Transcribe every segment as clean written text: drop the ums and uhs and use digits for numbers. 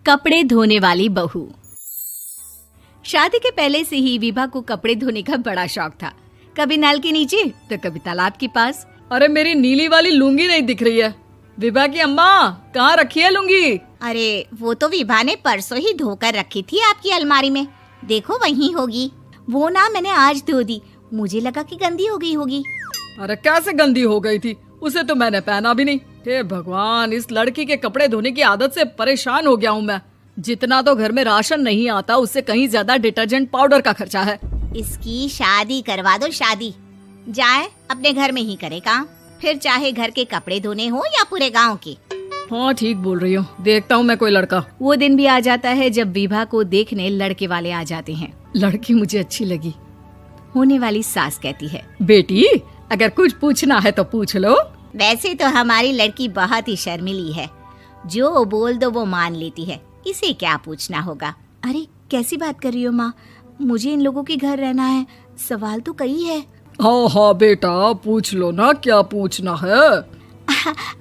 कपड़े धोने वाली बहू। शादी के पहले से ही विभा को कपड़े धोने का बड़ा शौक था। कभी नल के नीचे तो कभी तालाब के पास। अरे मेरी नीली वाली लुंगी नहीं दिख रही है। विभा की अम्मा, कहाँ रखी है लुंगी? अरे वो तो विभा ने परसों ही धोकर रखी थी आपकी अलमारी में, देखो वहीं होगी। वो ना मैंने आज धो दी, मुझे लगा कि गंदी हो गई होगी। अरे कैसे गंदी हो गई थी? उसे तो मैंने पहना भी नहीं। हे भगवान, इस लड़की के कपड़े धोने की आदत से परेशान हो गया हूँ मैं। जितना तो घर में राशन नहीं आता उससे कहीं ज्यादा डिटर्जेंट पाउडर का खर्चा है। इसकी शादी करवा दो, शादी जाए अपने घर में ही करे काम, फिर चाहे घर के कपड़े धोने हो या पूरे गांव के। हाँ ठीक बोल रही हो, देखता हूँ मैं कोई लड़का। वो दिन भी आ जाता है जब विभा को देखने लड़के वाले आ जाते हैं। लड़की मुझे अच्छी लगी। होने वाली सास कहती है, बेटी अगर कुछ पूछना है तो पूछ लो। वैसे तो हमारी लड़की बहुत ही शर्मीली है, जो बोल दो वो मान लेती है, इसे क्या पूछना होगा। अरे कैसी बात कर रही हो माँ, मुझे इन लोगों के घर रहना है, सवाल तो कई है। हाँ हाँ बेटा, पूछ लो ना, क्या पूछना है।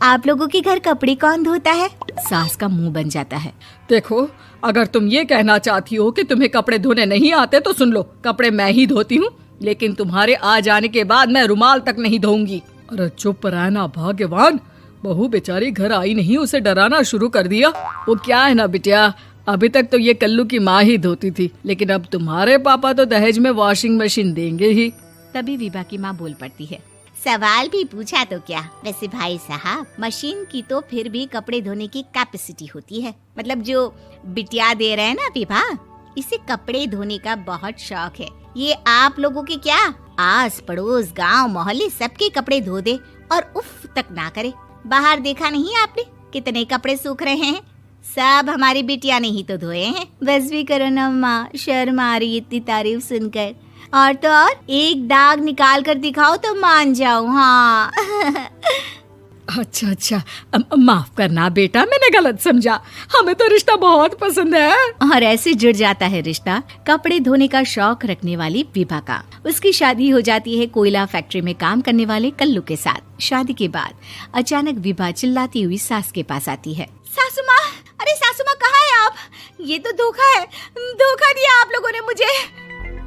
आप लोगों के घर कपड़े कौन धोता है? सास का मुंह बन जाता है। देखो, अगर तुम ये कहना चाहती हो कि तुम्हें कपड़े धोने नहीं आते तो सुन लो, कपड़े मैं ही धोती हूँ, लेकिन तुम्हारे आ जाने के बाद मैं रुमाल तक नहीं धोऊंगी। अरे चुप रहना भाग्यवान, बहू बेचारी घर आई नहीं, उसे डराना शुरू कर दिया। वो क्या है ना बिटिया, अभी तक तो ये कल्लू की माँ ही धोती थी, लेकिन अब तुम्हारे पापा तो दहेज में वॉशिंग मशीन देंगे ही। तभी विभा की माँ बोल पड़ती है, सवाल भी पूछा तो क्या। वैसे भाई साहब, मशीन की तो फिर भी कपड़े धोने की कैपेसिटी होती है, मतलब जो बिटिया दे रहे हैं ना विभा, इसे कपड़े धोने का बहुत शौक है। ये आप लोगों के क्या, आस पड़ोस गांव मोहल्ले सबके कपड़े धो दे और उफ तक ना करे। बाहर देखा नहीं आपने कितने कपड़े सूख रहे हैं, सब हमारी बिटिया ने ही तो धोए हैं। बस भी करो ना माँ, शर्म आ रही इतनी तारीफ सुनकर। और तो और एक दाग निकाल कर दिखाओ तो मान जाओ। हाँ अच्छा अच्छा, माफ करना बेटा, मैंने गलत समझा। हमें तो रिश्ता बहुत पसंद है। और ऐसे जुड़ जाता है रिश्ता कपड़े धोने का शौक रखने वाली विभा का। उसकी शादी हो जाती है कोयला फैक्ट्री में काम करने वाले कल्लू के साथ। शादी के बाद अचानक विभा चिल्लाती हुई सास के पास आती है। सासू माँ, अरे सासू माँ कहाँ है आप? ये तो धोखा है, धोखा दिया आप लोगों ने मुझे।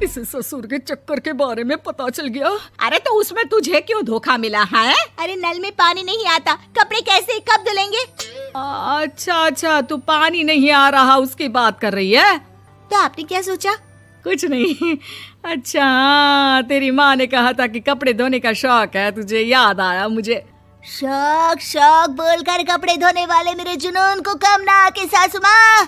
इसे ससुर के चक्कर के बारे में पता चल गया। अरे तो उसमें तुझे क्यों धोखा मिला है? अरे नल में पानी नहीं आता, कपड़े कैसे कब धुलेंगे? अच्छा अच्छा, तू पानी नहीं आ रहा उसकी बात कर रही है। तो आपने क्या सोचा? कुछ नहीं। अच्छा, तेरी माँ ने कहा था कि कपड़े धोने का शौक है तुझे, याद आया मुझे। शौक शौक बोलकर कपड़े धोने वाले मेरे जुनून को कम ना आके सासू माँ,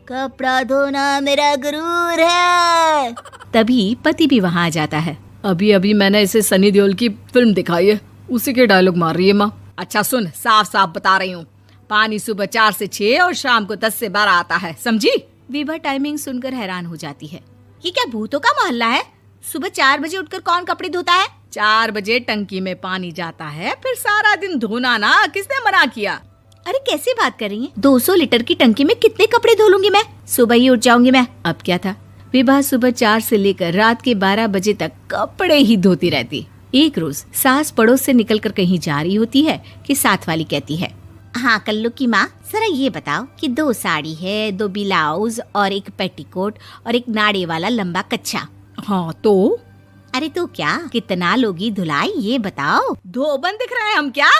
कपड़ा धोना मेरा गुरूर है। तभी पति भी वहाँ आ जाता है। अभी अभी मैंने इसे सनी देओल की फिल्म दिखाई है, उसी के डायलॉग मार रही है माँ। अच्छा सुन, साफ साफ बता रही हूँ, पानी सुबह 4 से 6 और शाम को 10 से 12 आता है, समझी? विभा टाइमिंग सुनकर हैरान हो जाती है। ये क्या भूतों का मोहल्ला है? सुबह 4 बजे उठकर कौन कपड़े धोता है? 4 बजे टंकी में पानी जाता है, फिर सारा दिन धोना ना, किसने मना किया? अरे कैसी बात कर रही हैं? 200 लीटर की टंकी में कितने कपड़े धो लूंगी मैं, सुबह ही उठ जाऊंगी मैं। अब क्या था, विभा सुबह 4 से लेकर रात के 12 बजे तक कपड़े ही धोती रहती। एक रोज सास पड़ोस से निकलकर कहीं जा रही होती है कि साथ वाली कहती है, हाँ कल्लू की माँ, जरा ये बताओ कि 2 साड़ी है, 2 ब्लाउज और एक पेटीकोट और एक नाड़े वाला लंबा कच्छा। हाँ तो? अरे तो क्या, कितना लोगी धुलाई ये बताओ। धोबन दिख रहे हैं हम क्या?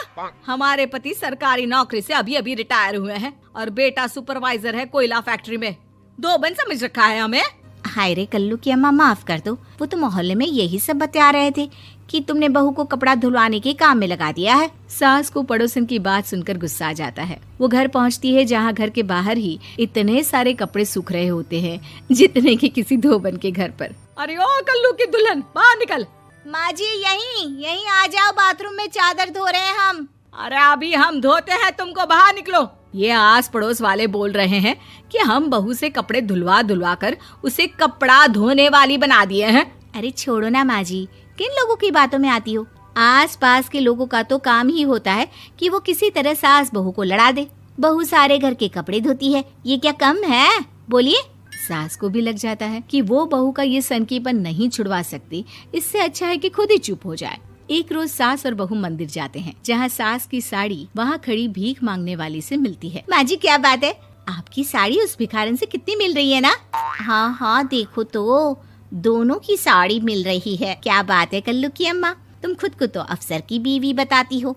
हमारे पति सरकारी नौकरी से अभी अभी रिटायर हुए हैं और बेटा सुपरवाइजर है कोयला फैक्ट्री में। धोबन समझ रखा है हमें। हाय रे कल्लू की अम्मा, माफ कर दो, वो तो मोहल्ले में यही सब बता रहे थे कि तुमने बहू को कपड़ा धुलवाने के काम में लगा दिया है। सास को पड़ोसन की बात सुनकर गुस्सा आ जाता है। वो घर पहुंचती है जहां घर के बाहर ही इतने सारे कपड़े सूख रहे होते हैं जितने कि किसी धोबन के घर पर। अरे ओ कल्लू की दुल्हन, बाहर निकल। माँ जी यहीं आ जाओ, बाथरूम में चादर धो रहे हैं हम। अरे अभी हम धोते हैं, तुमको बाहर निकलो। ये आस पड़ोस वाले बोल रहे हैं कि हम बहू से कपड़े धुलवा धुलवा कर उसे कपड़ा धोने वाली बना दिए हैं। अरे छोड़ो ना माँ जी, किन लोगों की बातों में आती हो? आस पास के लोगों का तो काम ही होता है कि वो किसी तरह सास बहू को लड़ा दे। बहू सारे घर के कपड़े धोती है, ये क्या कम है? बोलिए। सास को भी लग जाता है कि वो बहू का ये सनकीपन नहीं छुड़वा सकती, इससे अच्छा है कि खुद ही चुप हो जाए। एक रोज सास और बहू मंदिर जाते हैं, जहाँ सास की साड़ी वहाँ खड़ी भीख मांगने वाली से मिलती है। माँ जी क्या बात है, आपकी साड़ी उस भिखारन से कितनी मिल रही है ना? हाँ हाँ देखो तो, दोनों की साड़ी मिल रही है। क्या बात है कल्लू की अम्मा, तुम खुद को तो अफसर की बीवी बताती हो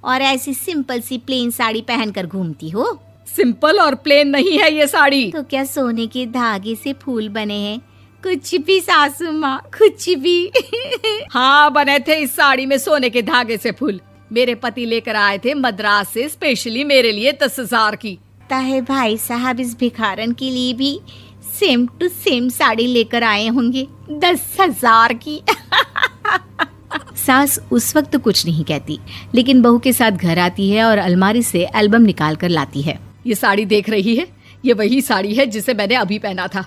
और ऐसी सिंपल सी प्लेन साड़ी पहनकर घूमती हो। सिंपल और प्लेन नहीं है ये साड़ी। तो क्या सोने के धागे से फूल बने हैं? कुछ भी सासू माँ, कुछ भी। हाँ बने थे इस साड़ी में सोने के धागे से फूल। मेरे पति लेकर आए थे मद्रास से स्पेशली मेरे लिए 10,000 की। ताहे भाई साहब इस भिखारन के लिए भी सेम टू सेम साड़ी लेकर आए होंगे 10,000 की। सास उस वक्त तो कुछ नहीं कहती, लेकिन बहू के साथ घर आती है और अलमारी से एल्बम निकाल कर लाती है। ये साड़ी देख रही है, ये वही साड़ी है जिसे मैंने अभी पहना था।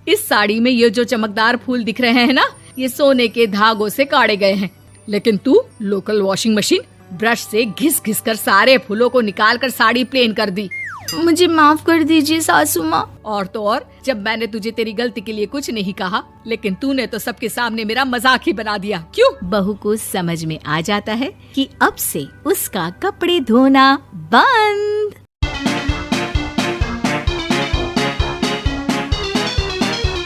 इस साड़ी में ये जो चमकदार फूल दिख रहे हैं ना, ये सोने के धागों से काढ़े गए हैं। लेकिन तू लोकल वॉशिंग मशीन ब्रश से घिस घिस कर सारे फूलों को निकाल कर साड़ी प्लेन कर दी। मुझे माफ कर दीजिए सासू माँ। और तो और, जब मैंने तुझे तेरी गलती के लिए कुछ नहीं कहा, लेकिन तूने तो सबके सामने मेरा मजाक ही बना दिया। क्यों? बहू को समझ में आ जाता है कि अब से उसका कपड़े धोना बंद।